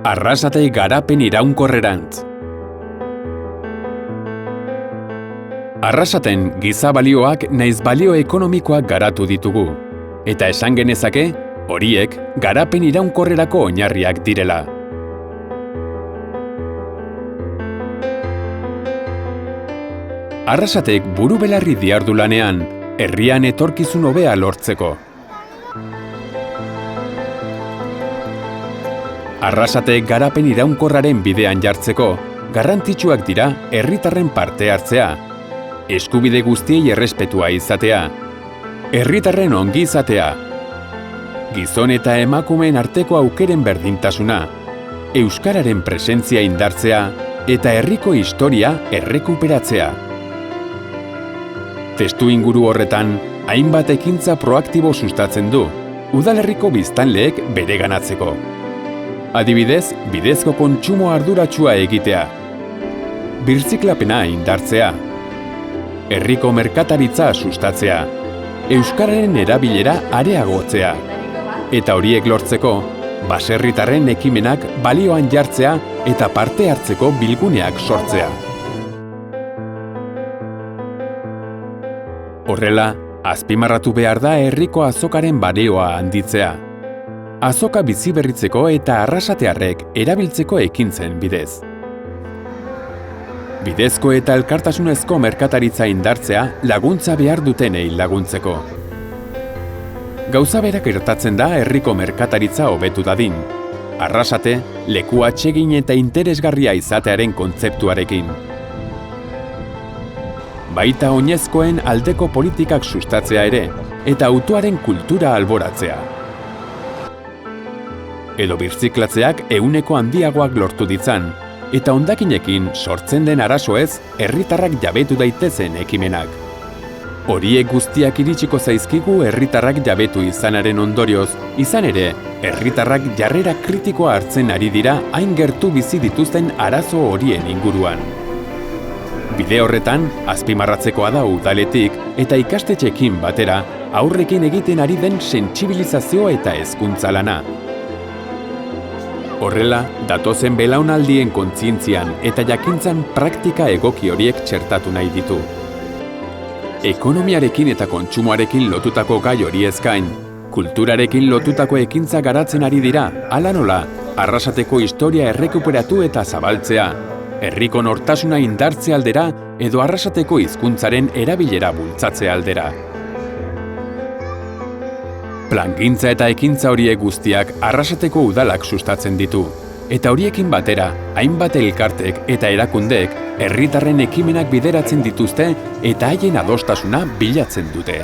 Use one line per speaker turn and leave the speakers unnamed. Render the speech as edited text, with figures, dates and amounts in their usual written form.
Arrasate garapen iraunkorrerantz. Arrasaten giza balioak naiz balio ekonomikoak garatu ditugu, eta esan genezake, horiek garapen iraunkorrerako oinarriak direla. Arrasatek buru belarri dihardu lanean, herrian etorkizun hobea lortzeko. Arrasatek garapen iraunkorraren bidean jartzeko, garrantzitsuak dira herritarren parte hartzea, eskubide guztiei errespetua izatea, herritarren ongi izatea, gizon eta emakumeen arteko aukeren berdintasuna, euskararen presentzia indartzea eta herriko historia errekuperatzea. Testuinguru horretan, hainbat ekintza proaktibo sustatzen du, udalerriko biztanleek bereganatzeko. Adibidez, bidezko kontsumo arduratsua egitea, birziklapena indartzea, herriko merkataritza sustatzea, euskararen erabilera areagotzea, eta horiek lortzeko, baserritarren ekimenak balioan jartzea eta parte hartzeko bilguneak sortzea. Horrela, azpimarratu behar da herriko azokaren balioa handitzea. Azoka biziberritzeko eta arrasatearrek erabiltzeko ekintzen bidez. Bidezko eta elkartasunezko merkataritza indartzea laguntza behar dutenei laguntzeko. Gauza berak gertatzen da herriko merkataritza hobetu dadin. Arrasate, leku atsegin eta interesgarria izatearen kontzeptuarekin. Baita oinezkoen aldeko politikak sustatzea ere, eta autoaren kultura alboratzea. Edo birziklatzeak ehuneko handiagoak lortu ditzan, eta hondakinekin sortzen den arazoez herritarrak jabetu daitezen ekimenak. Horiek guztiak iritsiko zaizkigu herritarrak jabetu izanaren ondorioz, izan ere, herritarrak jarrera kritikoa hartzen ari dira hain gertu bizi dituzten arazo horien inguruan. Bide horretan, azpimarratzekoa da udaletik eta ikastetxeekin batera aurrekin egiten ari den sentsibilizazio eta hezkuntza lana. Horrela, datozen belaunaldien kontzientzian eta jakintzan praktika egoki horiek txertatu nahi ditu. Ekonomiarekin eta kontsumoarekin lotutako gai horiez gain, kulturarekin lotutako ekintza garatzen ari dira, hala nola, arrasateko historia errekuperatu eta zabaltzea, herriko nortasuna indartze aldera edo arrasateko hizkuntzaren erabilera bultzatze aldera. Plangintza eta ekintza horiek guztiak arrasateko udalak sustatzen ditu, eta horiekin batera, hainbat elkartek eta erakundeek herritarren ekimenak bideratzen dituzte eta haien adostasuna bilatzen dute.